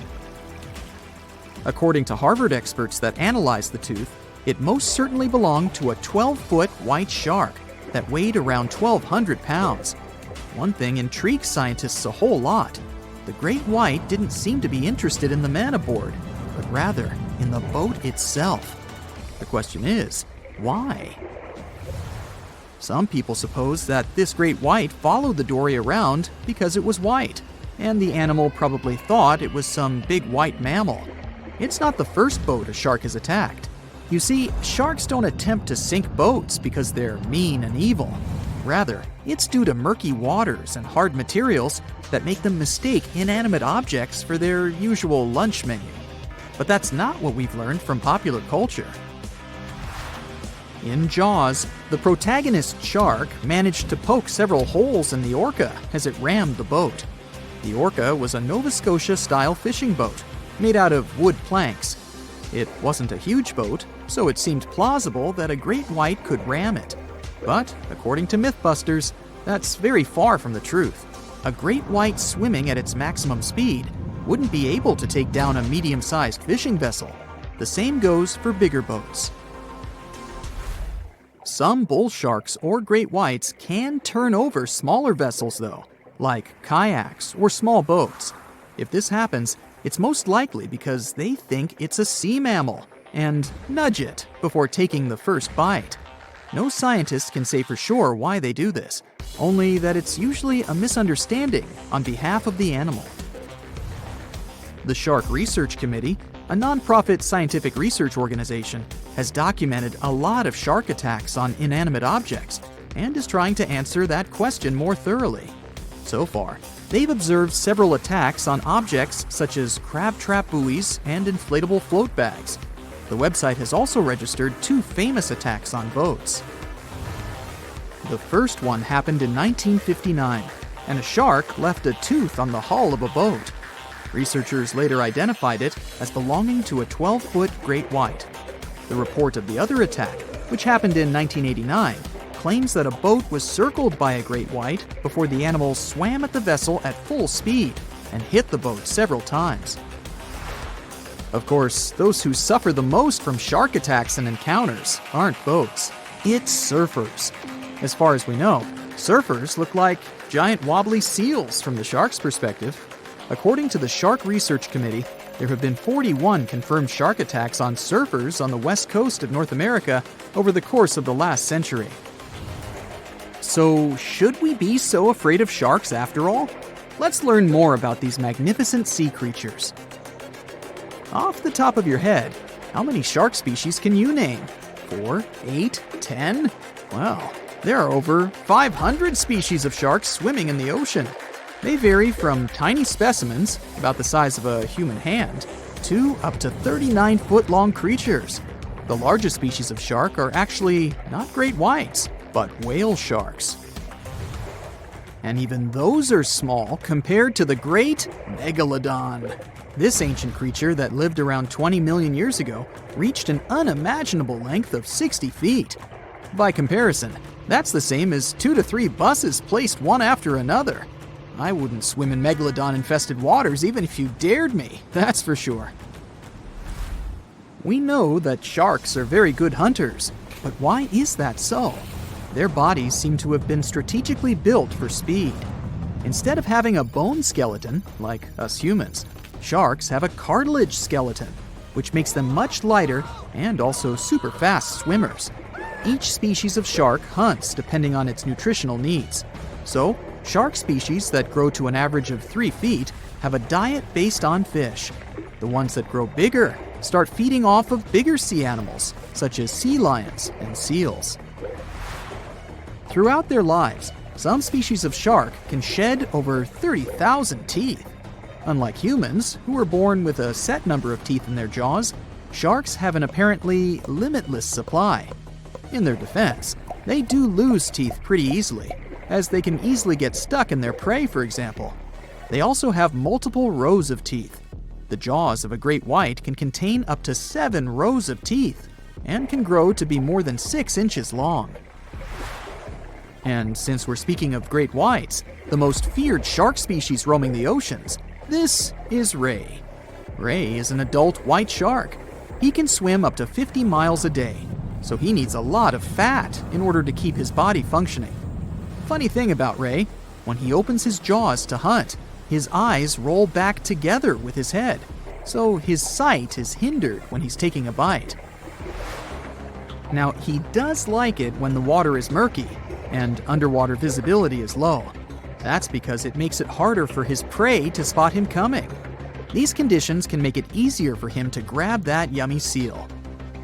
[SPEAKER 3] According to Harvard experts that analyzed the tooth, it most certainly belonged to a 12-foot white shark that weighed around 1,200 pounds. One thing intrigues scientists a whole lot. The great white didn't seem to be interested in the man aboard, but rather in the boat itself. The question is, why? Some people suppose that this great white followed the dory around because it was white, and the animal probably thought it was some big white mammal. It's not the first boat a shark has attacked. You see, sharks don't attempt to sink boats because they're mean and evil. Rather, it's due to murky waters and hard materials that make them mistake inanimate objects for their usual lunch menu. But that's not what we've learned from popular culture. In Jaws, the protagonist shark managed to poke several holes in the orca as it rammed the boat. The orca was a Nova Scotia-style fishing boat made out of wood planks. It wasn't a huge boat, so it seemed plausible that a great white could ram it. But, according to Mythbusters, that's very far from the truth. A great white swimming at its maximum speed wouldn't be able to take down a medium-sized fishing vessel. The same goes for bigger boats. Some bull sharks or great whites can turn over smaller vessels, though, like kayaks or small boats. If this happens, it's most likely because they think it's a sea mammal and nudge it before taking the first bite. No scientist can say for sure why they do this, only that it's usually a misunderstanding on behalf of the animal. The Shark Research Committee, a nonprofit scientific research organization, has documented a lot of shark attacks on inanimate objects and is trying to answer that question more thoroughly. So far, they've observed several attacks on objects such as crab trap buoys and inflatable float bags. The website has also registered 2 famous attacks on boats. The first one happened in 1959, and a shark left a tooth on the hull of a boat. Researchers later identified it as belonging to a 12-foot great white. The report of the other attack, which happened in 1989, claims that a boat was circled by a great white before the animal swam at the vessel at full speed and hit the boat several times. Of course, those who suffer the most from shark attacks and encounters aren't boats. It's surfers. As far as we know, surfers look like giant wobbly seals from the shark's perspective. According to the Shark Research Committee, there have been 41 confirmed shark attacks on surfers on the west coast of North America over the course of the last century. So, should we be so afraid of sharks after all? Let's learn more about these magnificent sea creatures. Off the top of your head, how many shark species can you name? 4, 8, 10? Well, there are over 500 species of sharks swimming in the ocean. They vary from tiny specimens, about the size of a human hand, to up to 39-foot-long creatures. The largest species of shark are actually not great whites, but whale sharks. And even those are small compared to the great megalodon. This ancient creature that lived around 20 million years ago reached an unimaginable length of 60 feet. By comparison, that's the same as 2 to 3 buses placed one after another. I wouldn't swim in megalodon-infested waters even if you dared me, that's for sure. We know that sharks are very good hunters, but why is that so? Their bodies seem to have been strategically built for speed. Instead of having a bone skeleton, like us humans, sharks have a cartilage skeleton, which makes them much lighter and also super fast swimmers. Each species of shark hunts depending on its nutritional needs. So, shark species that grow to an average of 3 feet have a diet based on fish. The ones that grow bigger start feeding off of bigger sea animals, such as sea lions and seals. Throughout their lives, some species of shark can shed over 30,000 teeth. Unlike humans, who are born with a set number of teeth in their jaws, sharks have an apparently limitless supply. In their defense, they do lose teeth pretty easily, as they can easily get stuck in their prey, for example. They also have multiple rows of teeth. The jaws of a great white can contain up to 7 rows of teeth, and can grow to be more than 6 inches long. And since we're speaking of great whites, the most feared shark species roaming the oceans, this is ray. Ray is an adult white shark. He can swim up to 50 miles a day, so he needs a lot of fat in order to keep his body functioning. Funny thing about Ray, when he opens his jaws to hunt, his eyes roll back together with his head, so his sight is hindered when he's taking a bite. Now, he does like it when the water is murky and underwater visibility is low. That's because it makes it harder for his prey to spot him coming. These conditions can make it easier for him to grab that yummy seal.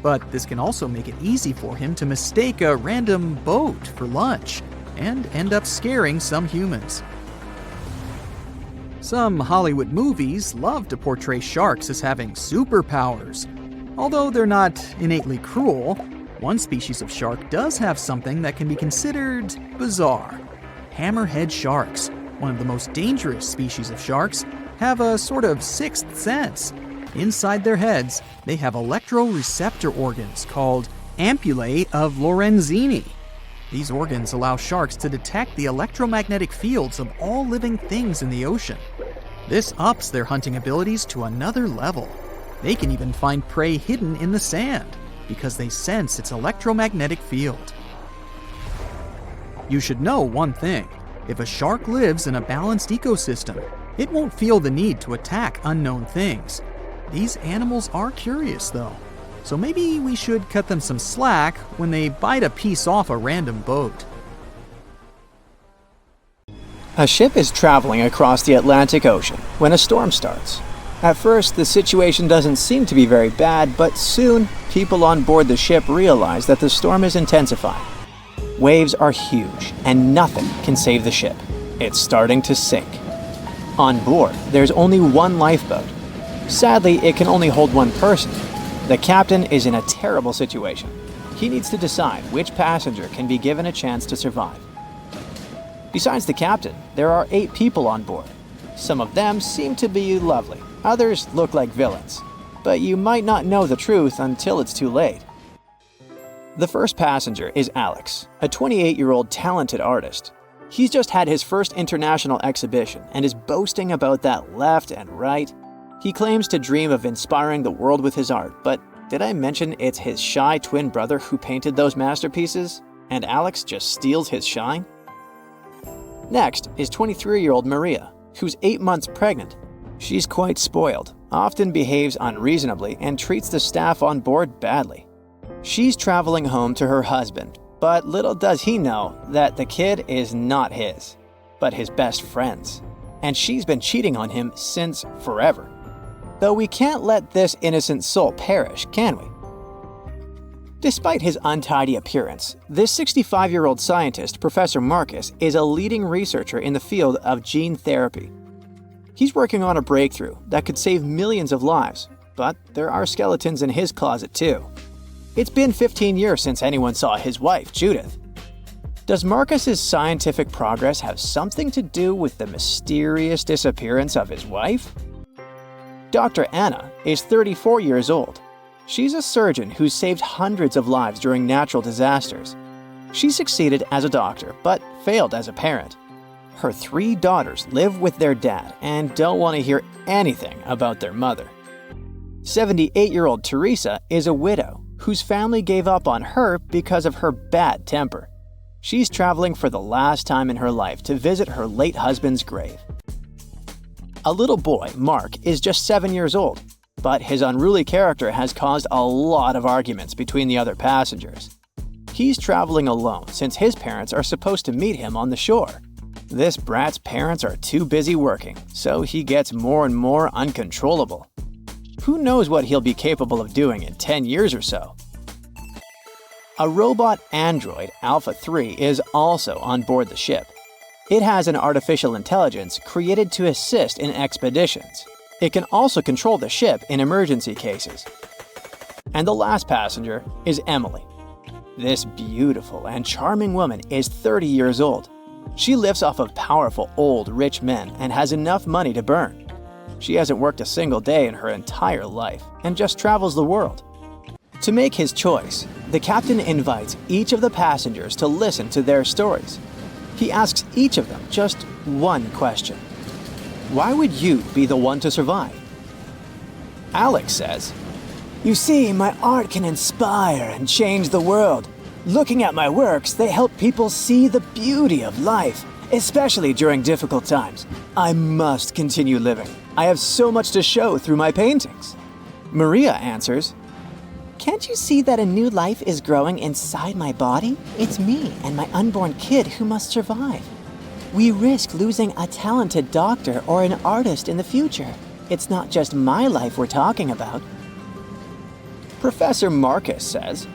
[SPEAKER 3] But this can also make it easy for him to mistake a random boat for lunch and end up scaring some humans. Some Hollywood movies love to portray sharks as having superpowers. Although they're not innately cruel, one species of shark does have something that can be considered bizarre. Hammerhead sharks, one of the most dangerous species of sharks, have a sort of sixth sense. Inside their heads, they have electroreceptor organs called ampullae of Lorenzini. These organs allow sharks to detect the electromagnetic fields of all living things in the ocean. This ups their hunting abilities to another level. They can even find prey hidden in the sand because they sense its electromagnetic field. You should know one thing. If a shark lives in a balanced ecosystem, it won't feel the need to attack unknown things. These animals are curious, though, so maybe we should cut them some slack when they bite a piece off a random boat.
[SPEAKER 1] A ship is traveling across the Atlantic Ocean when a storm starts. At first, the situation doesn't seem to be very bad, but soon, people on board the ship realize that the storm is intensifying. Waves are huge, and nothing can save the ship. It's starting to sink. On board, there's only one lifeboat. Sadly, it can only hold one person. The captain is in a terrible situation. He needs to decide which passenger can be given a chance to survive. Besides the captain, there are 8 people on board. Some of them seem to be lovely. Others look like villains. But you might not know the truth until it's too late. The first passenger is Alex, a 28-year-old talented artist. He's just had his first international exhibition and is boasting about that left and right. He claims to dream of inspiring the world with his art, but did I mention it's his shy twin brother who painted those masterpieces? And Alex just steals his shine? Next is 23-year-old Maria, who's 8 months pregnant. She's quite spoiled, often behaves unreasonably, and treats the staff on board badly. She's traveling home to her husband, but little does he know that the kid is not his, but his best friend's. And she's been cheating on him since forever. Though we can't let this innocent soul perish, can we? Despite his untidy appearance, this 65-year-old scientist, Professor Marcus, is a leading researcher in the field of gene therapy. He's working on a breakthrough that could save millions of lives, but there are skeletons in his closet too. It's been 15 years since anyone saw his wife, Judith. Does Marcus's scientific progress have something to do with the mysterious disappearance of his wife? Dr. Anna is 34 years old. She's a surgeon who's saved hundreds of lives during natural disasters. She succeeded as a doctor, but failed as a parent. Her 3 daughters live with their dad and don't want to hear anything about their mother. 78-year-old Teresa is a widow whose family gave up on her because of her bad temper. She's traveling for the last time in her life to visit her late husband's grave. A little boy, Mark, is just 7 years old, but his unruly character has caused a lot of arguments between the other passengers. He's traveling alone since his parents are supposed to meet him on the shore. This brat's parents are too busy working, so he gets more and more uncontrollable. Who knows what he'll be capable of doing in 10 years or so? A robot android, Alpha 3, is also on board the ship. It has an artificial intelligence created to assist in expeditions. It can also control the ship in emergency cases. And the last passenger is Emily. This beautiful and charming woman is 30 years old. She lives off of powerful, old, rich men and has enough money to burn. She hasn't worked a single day in her entire life and just travels the world. To make his choice, the captain invites each of the passengers to listen to their stories. He asks each of them just one question. Why would you be the one to survive? Alex says, "You see, my art can inspire and change the world. Looking at my works, they help people see the beauty of life, especially during difficult times. I must continue living. I have so much to show through my paintings." Maria answers, "Can't you see that a new life is growing inside my body? It's me and my unborn kid who must survive. We risk losing a talented doctor or an artist in the future. It's not just my life we're talking about." Professor Marcus says,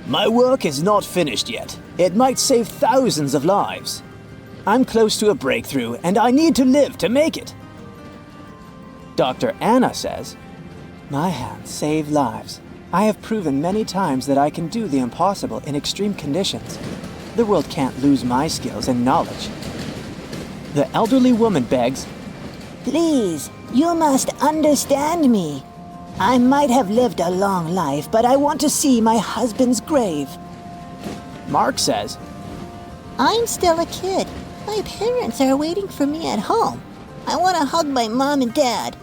[SPEAKER 1] "My work is not finished yet. It might save thousands of lives. I'm close to a breakthrough and I need to live to make it." Dr. Anna says, "My hands save lives. I have proven many times that I can do the impossible in extreme conditions. The world can't lose my skills and knowledge." The elderly woman begs,
[SPEAKER 5] "Please, you must understand me. I might have lived a long life, but I want to see my husband's grave."
[SPEAKER 1] Mark says,
[SPEAKER 5] "I'm still a kid. My parents are waiting for me at home. I want to hug my mom and dad."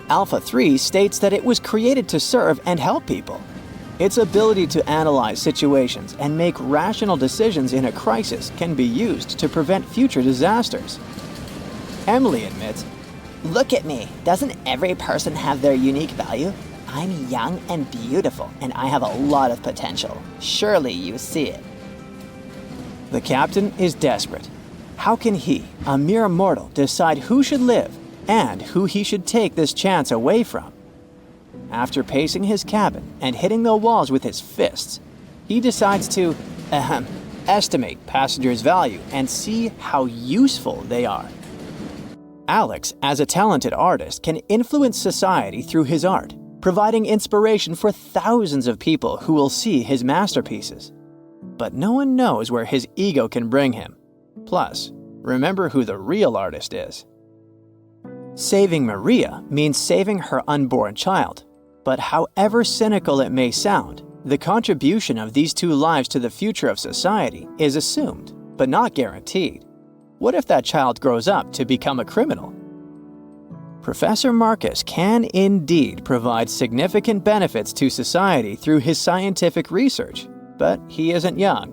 [SPEAKER 1] Alpha 3 states that it was created to serve and help people. Its ability to analyze situations and make rational decisions in a crisis can be used to prevent future disasters. Emily admits, "Look at me. Doesn't every person have their unique value? I'm young and beautiful, and I have a lot of potential. Surely you see it." The captain is desperate. How can he, a mere mortal, decide who should live and who he should take this chance away from? After pacing his cabin and hitting the walls with his fists, he decides to estimate passengers' value and see how useful they are. Alex, as a talented artist, can influence society through his art, providing inspiration for thousands of people who will see his masterpieces. But no one knows where his ego can bring him. Plus, remember who the real artist is. Saving Maria means saving her unborn child. But however cynical it may sound, the contribution of these 2 lives to the future of society is assumed, but not guaranteed. What if that child grows up to become a criminal? Professor Marcus can indeed provide significant benefits to society through his scientific research, but he isn't young.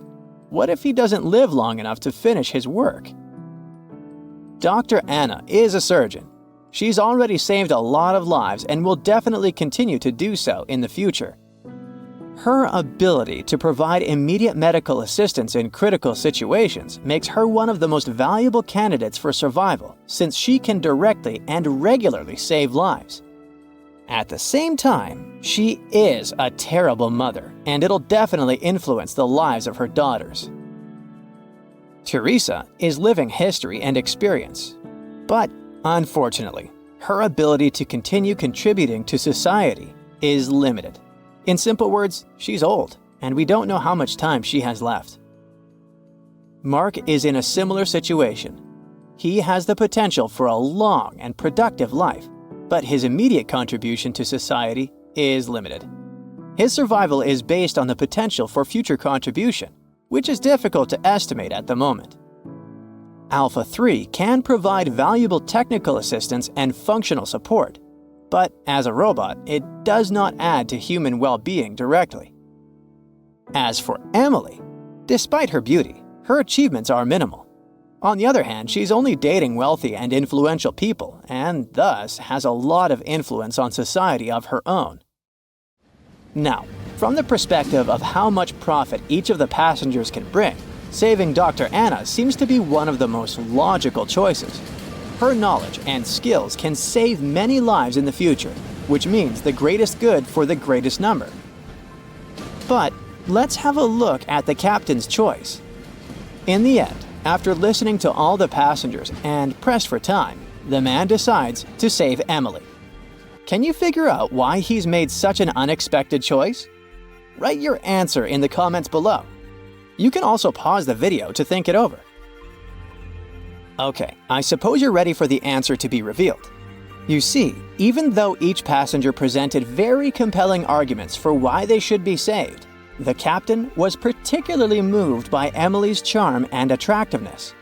[SPEAKER 1] What if he doesn't live long enough to finish his work? Dr. Anna is a surgeon. She's already saved a lot of lives and will definitely continue to do so in the future. Her ability to provide immediate medical assistance in critical situations makes her one of the most valuable candidates for survival, since she can directly and regularly save lives. At the same time, she is a terrible mother, and it'll definitely influence the lives of her daughters. Teresa is living history and experience, but unfortunately, her ability to continue contributing to society is limited. In simple words, she's old, and we don't know how much time she has left. Mark is in a similar situation. He has the potential for a long and productive life, but his immediate contribution to society is limited. His survival is based on the potential for future contribution, which is difficult to estimate at the moment. Alpha 3 can provide valuable technical assistance and functional support, but as a robot, it does not add to human well-being directly. As for Emily, despite her beauty, her achievements are minimal. On the other hand, she's only dating wealthy and influential people, and thus has a lot of influence on society of her own. Now, from the perspective of how much profit each of the passengers can bring, saving Dr. Anna seems to be one of the most logical choices. Her knowledge and skills can save many lives in the future, which means the greatest good for the greatest number. But let's have a look at the captain's choice. In the end, after listening to all the passengers and pressed for time, the man decides to save Emily. Can you figure out why he's made such an unexpected choice? Write your answer in the comments below. You can also pause the video to think it over. Okay, I suppose you're ready for the answer to be revealed. You see, even though each passenger presented very compelling arguments for why they should be saved, the captain was particularly moved by Emily's charm and attractiveness.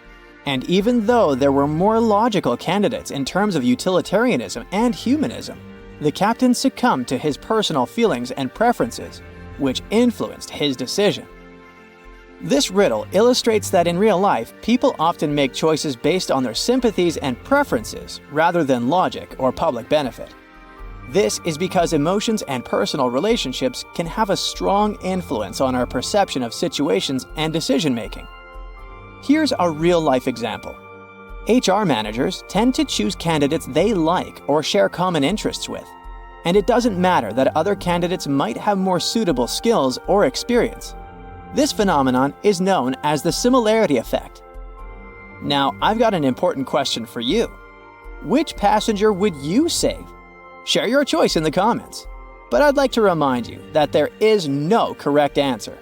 [SPEAKER 1] And even though there were more logical candidates in terms of utilitarianism and humanism, the captain succumbed to his personal feelings and preferences, which influenced his decision. This riddle illustrates that in real life, people often make choices based on their sympathies and preferences rather than logic or public benefit. This is because emotions and personal relationships can have a strong influence on our perception of situations and decision-making. Here's a real-life example. HR managers tend to choose candidates they like or share common interests with, and it doesn't matter that other candidates might have more suitable skills or experience. This phenomenon is known as the similarity effect. Now, I've got an important question for you. Which passenger would you save? Share your choice in the comments. But I'd like to remind you that there is no correct answer.